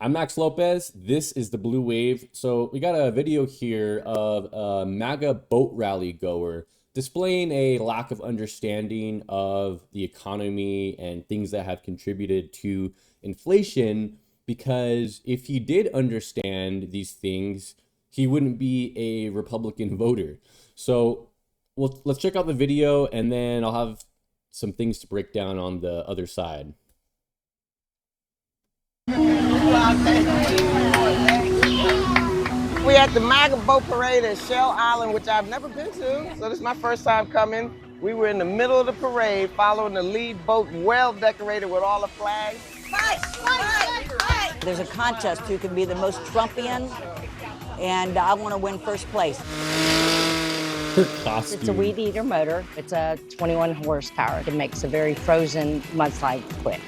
I'm Max Lopez. This is the Blue Wave. So we got a video here of a MAGA boat rally goer displaying a lack of understanding of the economy and things that have contributed to inflation. Because if he did understand these things, he wouldn't be a Republican voter. So let's check out the video, and then I'll have some things to break down on the other side. We're at the MAGA boat parade at Shell Island, which I've never been to, so this is my first time coming. We were in the middle of the parade, following the lead boat, well decorated with all the flags. Fight, fight, fight, fight. There's a contest who can be the most Trumpian, and I want to win first place. Her costume. It's a weed eater motor. It's a 21 horsepower. It makes a very frozen mudslide quick.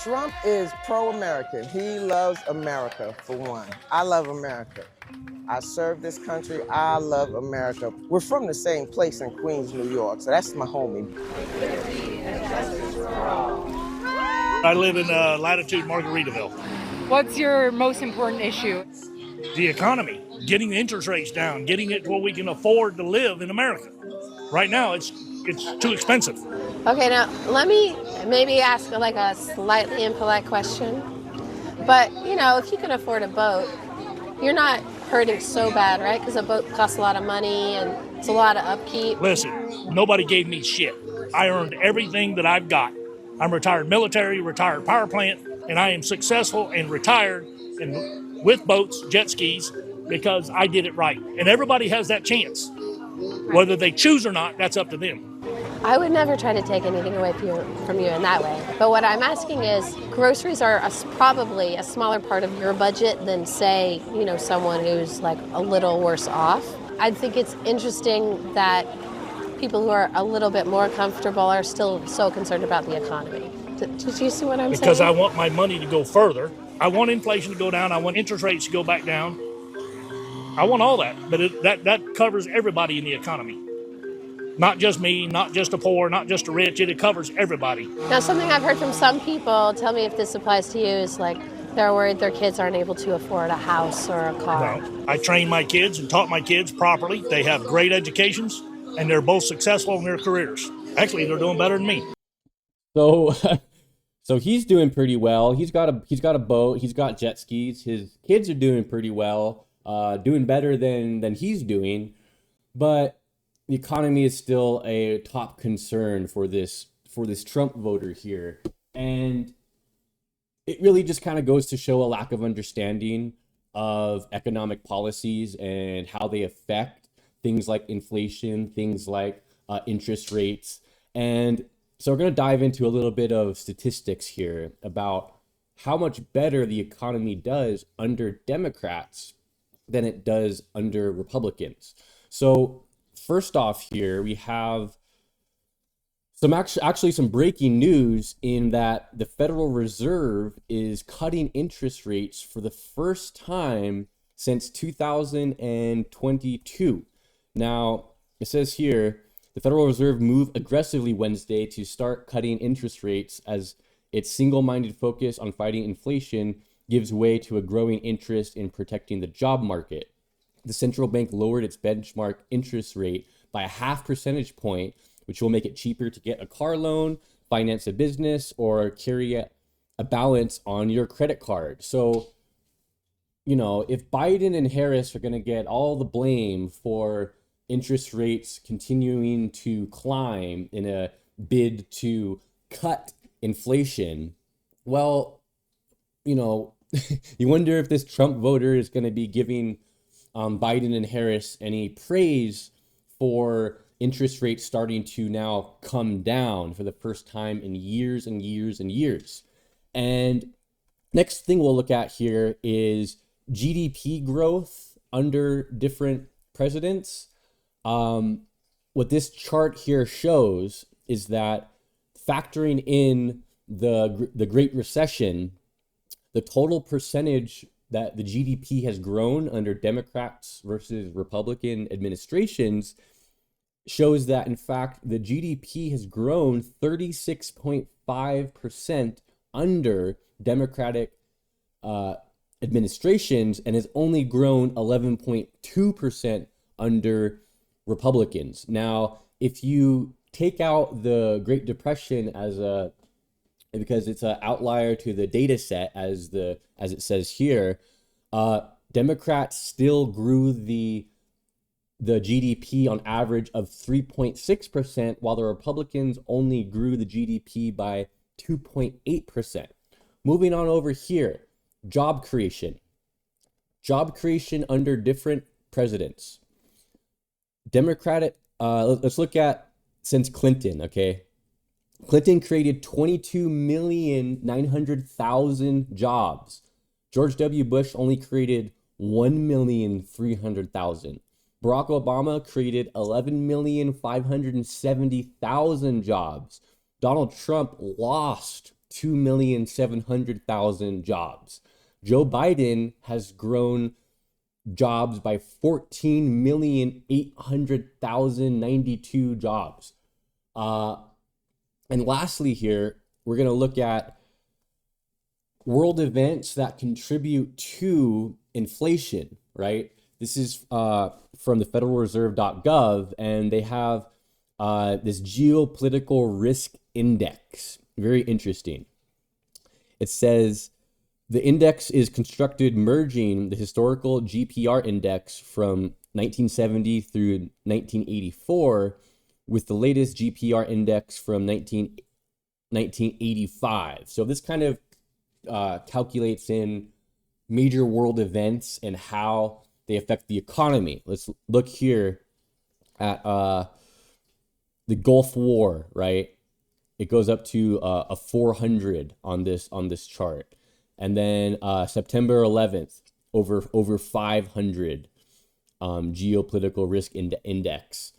Trump is pro-American. He loves America, for one. I love America. I serve this country. I love America. We're from the same place in Queens, New York, so that's my homie. I live in Latitude, Margaritaville. What's your most important issue? The economy, getting the interest rates down, getting it where we can afford to live in America. Right now, it's too expensive. Okay, now let me maybe ask like a slightly impolite question. But, you know, if you can afford a boat, you're not hurting so bad, right? Because a boat costs a lot of money and it's a lot of upkeep. Listen, nobody gave me shit. I earned everything that I've got. I'm retired military, retired power plant, and I am successful and retired and with boats, jet skis, because I did it right. And everybody has that chance. Whether they choose or not, that's up to them. I would never try to take anything away from you in that way. But what I'm asking is, groceries are probably a smaller part of your budget than, say, you know, someone who's like a little worse off. I think it's interesting that people who are a little bit more comfortable are still so concerned about the economy. Did you see what I'm saying? Because I want my money to go further. I want inflation to go down. I want interest rates to go back down. I want all that, but that covers everybody in the economy. Not just me, not just the poor, not just the rich. It covers everybody. Now, something I've heard from some people, tell me if this applies to you, is like they're worried their kids aren't able to afford a house or a car. No, I trained my kids and taught my kids properly. They have great educations, and they're both successful in their careers. Actually, they're doing better than me. So, so he's doing pretty well. He's got a boat. He's got jet skis. His kids are doing pretty well, doing better than he's doing. But the economy is still a top concern for this Trump voter here, and it really just kind of goes to show a lack of understanding of economic policies and how they affect things like inflation, things like interest rates. And so we're going to dive into a little bit of statistics here about how much better the economy does under Democrats than it does under Republicans. So first off here, we have some breaking news in that the Federal Reserve is cutting interest rates for the first time since 2022. Now, it says here, the Federal Reserve moved aggressively Wednesday to start cutting interest rates as its single-minded focus on fighting inflation gives way to a growing interest in protecting the job market. The central bank lowered its benchmark interest rate by a 0.5 percentage point, which will make it cheaper to get a car loan, finance a business, or carry a balance on your credit card. So, you know, if Biden and Harris are going to get all the blame for interest rates continuing to climb in a bid to cut inflation, well, you know, you wonder if this Trump voter is going to be giving Biden and Harris any praise for interest rates starting to now come down for the first time in years and years and years. And next thing we'll look at here is GDP growth under different presidents. What this chart here shows is that factoring in the Great Recession, the total percentage that the GDP has grown under Democrats versus Republican administrations shows that, in fact, the GDP has grown 36.5% under Democratic administrations and has only grown 11.2% under Republicans. Now, if you take out the Great Depression because it's an outlier to the data set as it says here, Democrats still grew the GDP on average of 3.6%, while the Republicans only grew the GDP by 2.8%. Moving on over here, job creation. Job creation under different presidents. Democratic, let's look at since Clinton, okay? Clinton created 22,900,000 jobs. George W. Bush only created 1,300,000. Barack Obama created 11,570,000 jobs. Donald Trump lost 2,700,000 jobs. Joe Biden has grown jobs by 14,800,092 jobs. And lastly here, we're going to look at world events that contribute to inflation, right? This is from the federalreserve.gov, and they have this geopolitical risk index. Very interesting. It says the index is constructed merging the historical GPR index from 1970 through 1984 with the latest GPR index from 1985. So this kind of calculates in major world events and how they affect the economy. Let's look here at the Gulf War, right? It goes up to a 400 on this chart. And then September 11th, over 500 geopolitical risk index.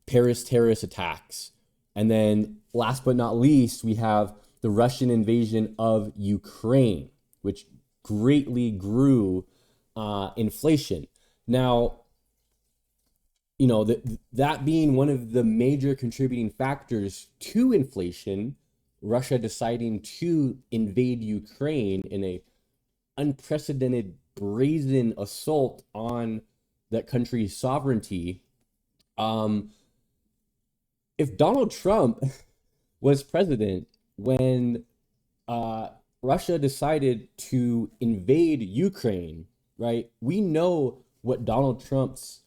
Paris terrorist attacks. And then last but not least, we have the Russian invasion of Ukraine, which greatly grew inflation. Now, you know, that being one of the major contributing factors to inflation, Russia deciding to invade Ukraine in a unprecedented brazen assault on that country's sovereignty. If Donald Trump was president when Russia decided to invade Ukraine, right? We know what Donald Trump's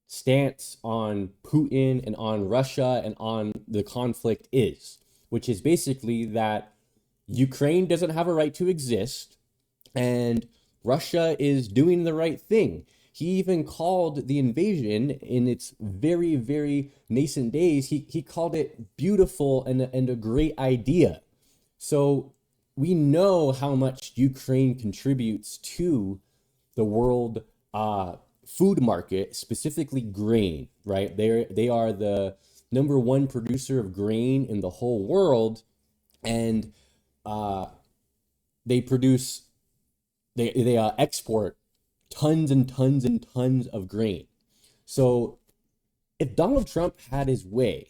stance on Putin and on Russia and on the conflict is, which is basically that Ukraine doesn't have a right to exist and Russia is doing the right thing. He even called the invasion in its very, very nascent days, he called it beautiful and a great idea. So we know how much Ukraine contributes to the world food market, specifically grain, right? They are the number one producer of grain in the whole world, and they export tons and tons and tons of grain. So if Donald Trump had his way,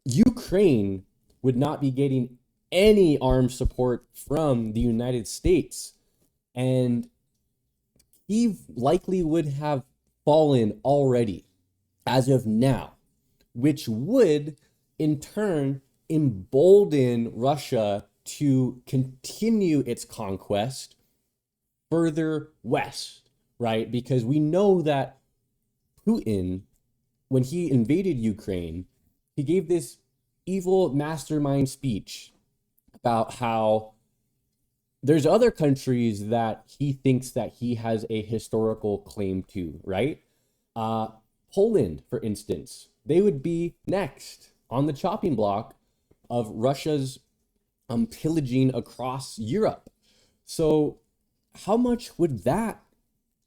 Ukraine would not be getting any armed support from the United States, and he likely would have fallen already as of now, which would in turn embolden Russia to continue its conquest further west, right? Because we know that Putin, when he invaded Ukraine, he gave this evil mastermind speech about how there's other countries that he thinks that he has a historical claim to, right? Poland, for instance, they would be next on the chopping block of Russia's pillaging across Europe. So how much would that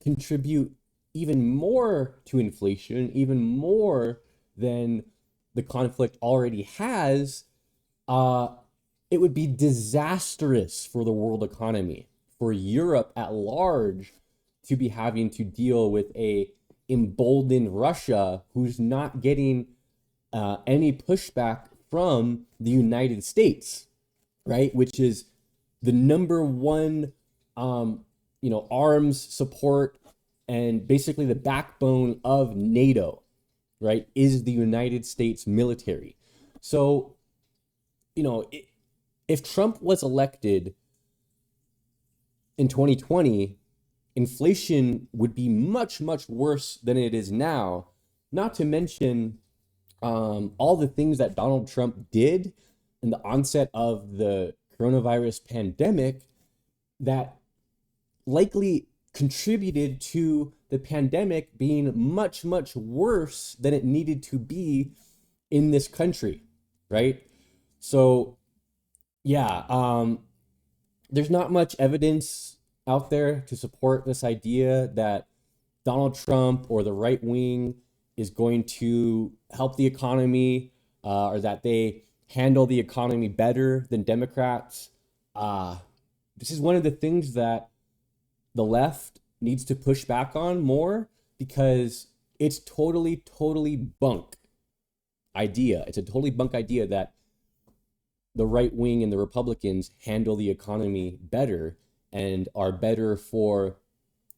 contribute even more to inflation, even more than the conflict already has? It would be disastrous for the world economy, for Europe at large to be having to deal with a embolden Russia, who's not getting any pushback from the United States, right? Which is the number one, arms support and basically the backbone of NATO, right? Is the United States military. So, if Trump was elected in 2020, inflation would be much, much worse than it is now, not to mention all the things that Donald Trump did in the onset of the coronavirus pandemic that likely contributed to the pandemic being much, much worse than it needed to be in this country, right? So, yeah, there's not much evidence out there to support this idea that Donald Trump or the right wing is going to help the economy, or that they handle the economy better than Democrats. This is one of the things that the left needs to push back on more, because it's totally bunk idea. It's a totally bunk idea that the right wing and the Republicans handle the economy better and are better for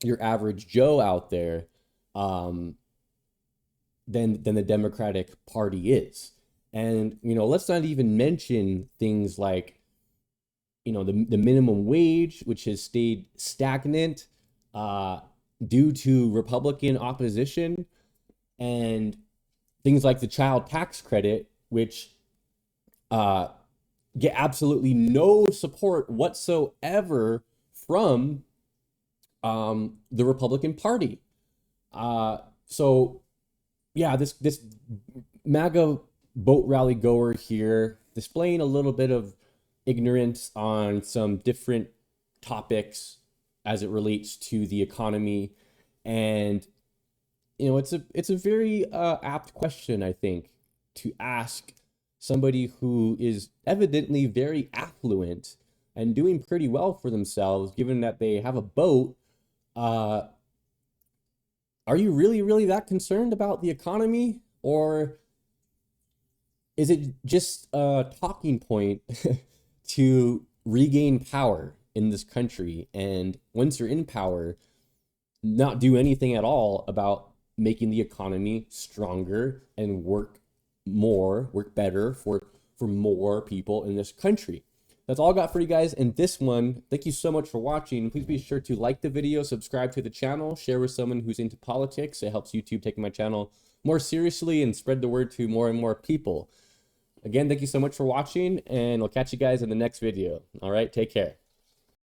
your average Joe out there than the Democratic Party is. And, let's not even mention things like, the minimum wage, which has stayed stagnant due to Republican opposition, and things like the child tax credit, which get absolutely no support whatsoever from the Republican Party. So yeah, this MAGA boat rally goer here displaying a little bit of ignorance on some different topics as it relates to the economy. And it's a very apt question, I think, to ask somebody who is evidently very affluent and doing pretty well for themselves, given that they have a boat. Are you really that concerned about the economy, or is it just a talking point to regain power in this country? And once you're in power, not do anything at all about making the economy stronger and work better for more people in this country. That's all I got for you guys in this one. Thank you so much for watching. Please be sure to like the video, subscribe to the channel, share with someone who's into politics. It helps YouTube take my channel more seriously and spread the word to more and more people. Again, thank you so much for watching, and I'll catch you guys in the next video. All right, take care.